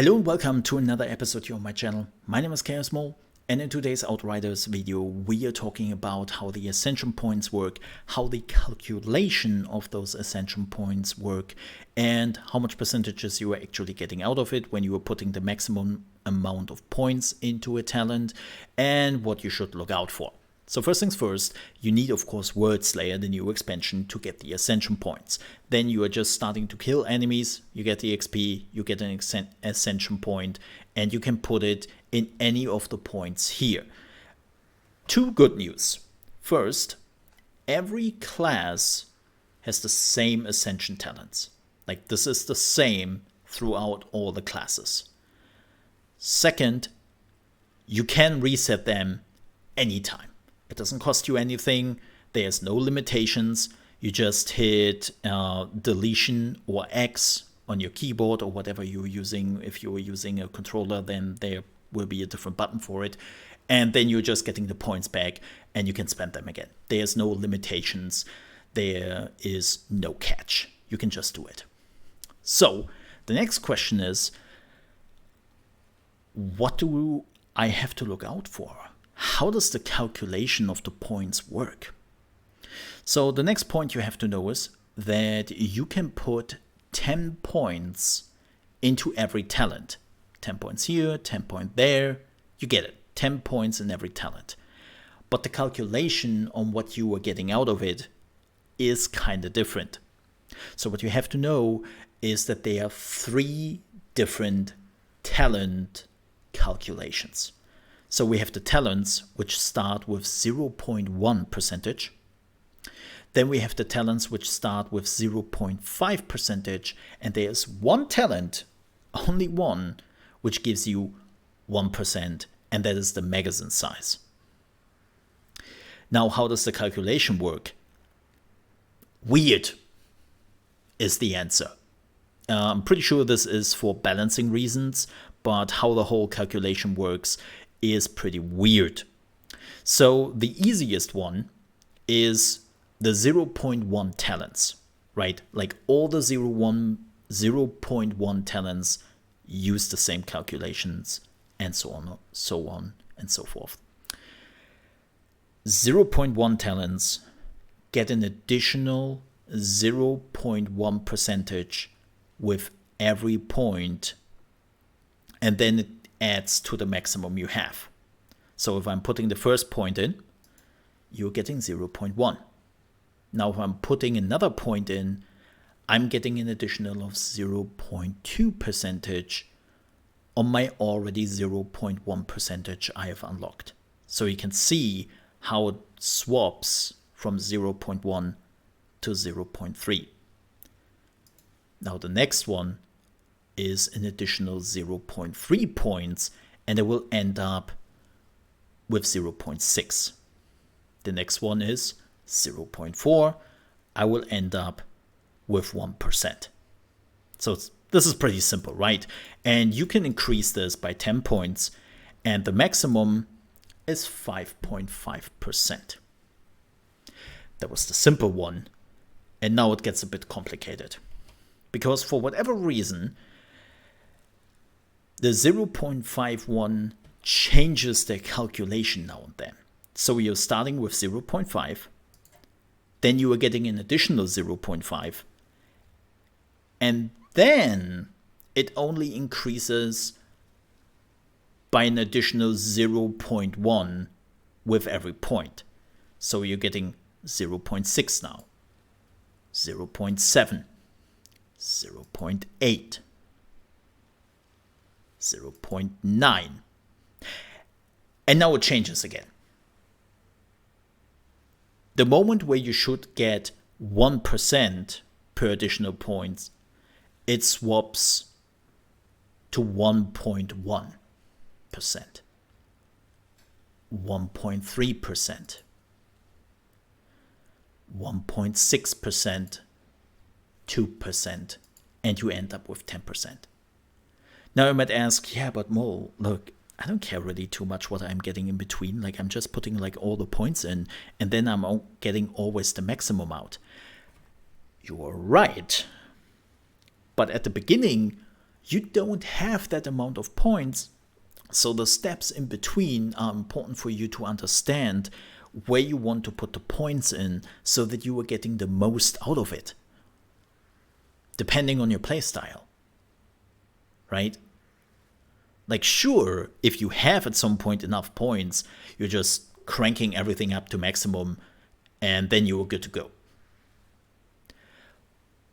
Hello and welcome to another episode here on my channel. My name is ChaosMole, and in today's Outriders video we are talking about how the Ascension points work, how the calculation of those Ascension points work, and how much percentages you are actually getting out of it when you are putting the maximum amount of points into a talent, and what you should look out for. So first things first, you need of course Worldslayer, the new expansion, to get the Ascension points. Then you are just starting to kill enemies, you get the XP, you get an Ascension point, and you can put it in any of the points here. Two good news. First, every class has the same Ascension talents. Like this is the same throughout all the classes. Second, you can reset them anytime. It doesn't cost you anything. There's no limitations. You just hit deletion or X on your keyboard or whatever you're using. If you're using a controller, then there will be a different button for it. And then you're just getting the points back and you can spend them again. There's no limitations. There is no catch. You can just do it. So the next question is, what do I have to look out for? How does the calculation of the points work? So the next point you have to know is that you can put 10 points into every talent. 10 points here, 10 points there. You get it. 10 points in every talent. But the calculation on what you are getting out of it is kind of different. So what you have to know is that there are 3 different talent calculations. So we have the talents, which start with 0.1 percentage. Then we have the talents which start with 0.5 percentage. And there's one talent, only one, which gives you 1%. And that is the magazine size. Now, how does the calculation work? Weird is the answer. I'm pretty sure this is for balancing reasons, but how the whole calculation works is pretty weird. So the easiest one is the 0.1 talents, right? Like all the 0.1 talents use the same calculations and so on and so forth. 0.1 talents get an additional 0.1 percentage with every point, and then it adds to the maximum you have. So if I'm putting the first point in, you're getting 0.1. Now if I'm putting another point in, I'm getting an additional of 0.2 percentage on my already 0.1 percentage I have unlocked. So you can see how it swaps from 0.1 to 0.3. Now the next one is an additional 0.3 points, and it will end up with 0.6. The next one is 0.4. I will end up with 1%. So this is pretty simple, right? And you can increase this by 10 points, and the maximum is 5.5%. That was the simple one, and now it gets a bit complicated. Because for whatever reason, the 0.51 changes their calculation now and then. So you're starting with 0.5, then you are getting an additional 0.5, and then it only increases by an additional 0.1 with every point. So you're getting 0.6 now, 0.7, 0.8, 0.9. And now it changes again. The moment where you should get 1% per additional points, it swaps to 1.1%, 1.3%, 1.6%, 2%, and you end up with 10%. Now you might ask, yeah, but Mo, look, I don't care really too much what I'm getting in between. Like I'm just putting like all the points in, and then I'm getting always the maximum out. You're right. But at the beginning, you don't have that amount of points. So the steps in between are important for you to understand where you want to put the points in so that you are getting the most out of it, depending on your playstyle, right? Like, sure, if you have at some point enough points, you're just cranking everything up to maximum and then you are good to go.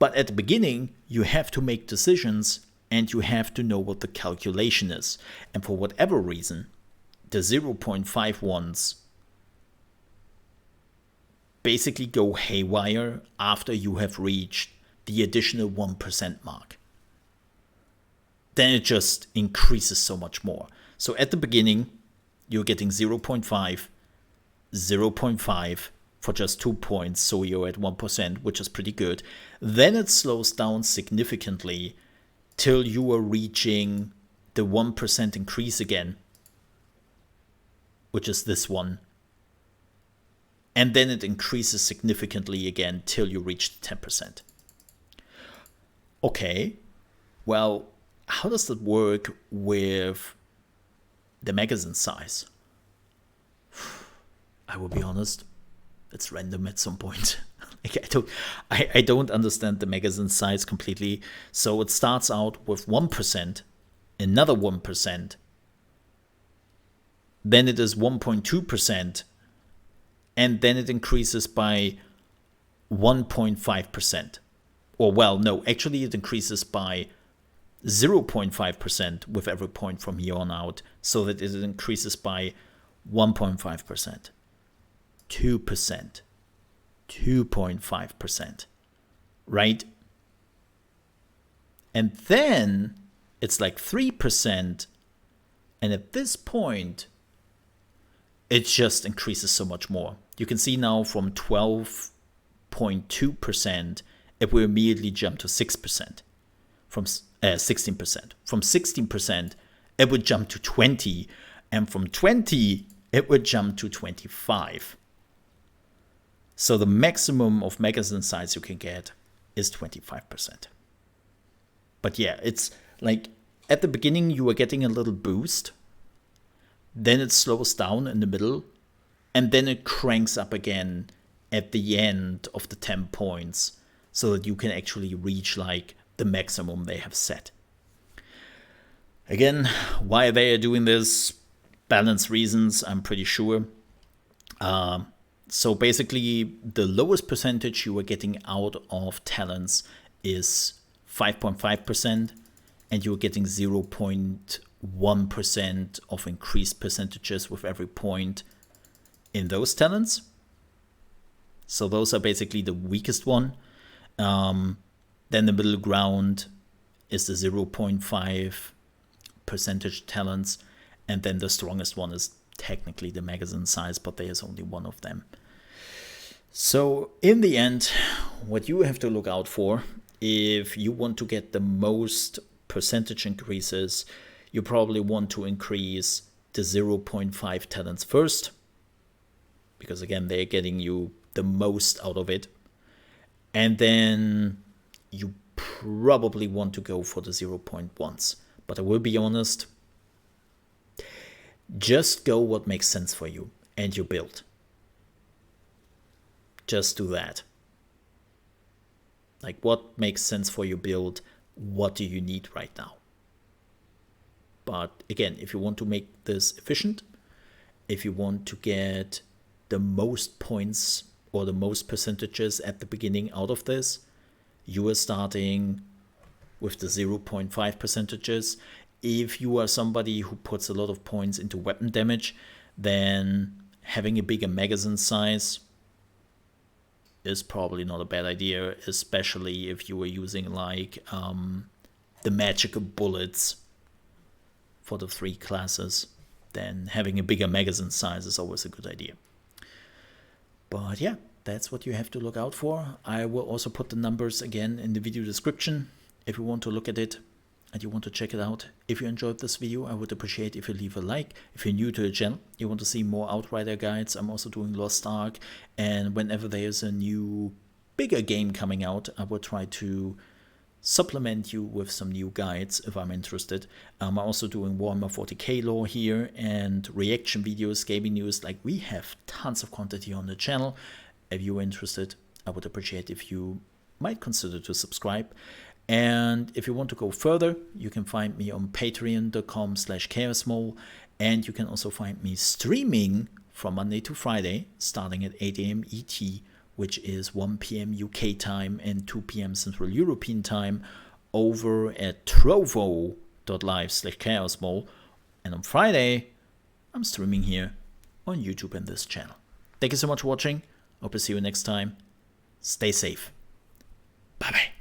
But at the beginning, you have to make decisions and you have to know what the calculation is. And for whatever reason, the 0.5 ones basically go haywire after you have reached the additional 1% mark. Then it just increases so much more. So at the beginning, you're getting 0.5, 0.5 for just 2 points, so you're at 1%, which is pretty good. Then it slows down significantly till you are reaching the 1% increase again, which is this one. And then it increases significantly again till you reach the 10%. Okay, well, how does that work with the magazine size? I will be honest, it's random at some point. Like I don't understand the magazine size completely. So it starts out with 1%, another 1%, then it is 1.2%, and then it increases by 1.5%. Or well, no, actually it increases by 0.5% with every point from here on out, so that it increases by 1.5%, 2%, 2.5%, right? And then it's like 3%, and at this point, it just increases so much more. You can see now from 12.2%, it will immediately jump to 6%, from 16%. From 16%, it would jump to 20, and from 20, it would jump to 25. So the maximum of magazine size you can get is 25%. But yeah, it's like at the beginning you are getting a little boost, then it slows down in the middle, and then it cranks up again at the end of the 10 points so that you can actually reach like the maximum they have set. Again, why they are doing this, balance reasons, I'm pretty sure. So basically, the lowest percentage you are getting out of talents is 5.5%, and you're getting 0.1% of increased percentages with every point in those talents. So those are basically the weakest one. Then the middle ground is the 0.5 percentage talents, and then the strongest one is technically the magazine size, but there is only one of them. So in the end, what you have to look out for, if you want to get the most percentage increases, you probably want to increase the 0.5 talents first, because again, they're getting you the most out of it. And then you probably want to go for the 0.1s. But I will be honest, just go what makes sense for you and your build. Just do that. Like, what makes sense for your build? What do you need right now? But again, if you want to make this efficient, if you want to get the most points or the most percentages at the beginning out of this, you are starting with the 0.5 percentages. If you are somebody who puts a lot of points into weapon damage, then having a bigger magazine size is probably not a bad idea, especially if you were using like the magical bullets for the 3 classes. Then having a bigger magazine size is always a good idea. But yeah, that's what you have to look out for. I will also put the numbers again in the video description if you want to look at it and you want to check it out. If you enjoyed this video, I would appreciate if you leave a like. If you're new to the channel, you want to see more Outrider guides, I'm also doing Lost Ark, and whenever there's a new bigger game coming out, I will try to supplement you with some new guides if I'm interested. I'm also doing Warhammer 40k lore here and reaction videos, gaming news. Like, we have tons of content here on the channel. If you're interested, I would appreciate if you might consider to subscribe. And if you want to go further, you can find me on patreon.com/ChaosMole, and you can also find me streaming from Monday to Friday, starting at 8 AM ET, which is 1 PM UK time and 2 PM Central European time, over at trovo.live/ChaosMole. And on Friday, I'm streaming here on YouTube and this channel. Thank you so much for watching. Hope to see you next time. Stay safe. Bye-bye.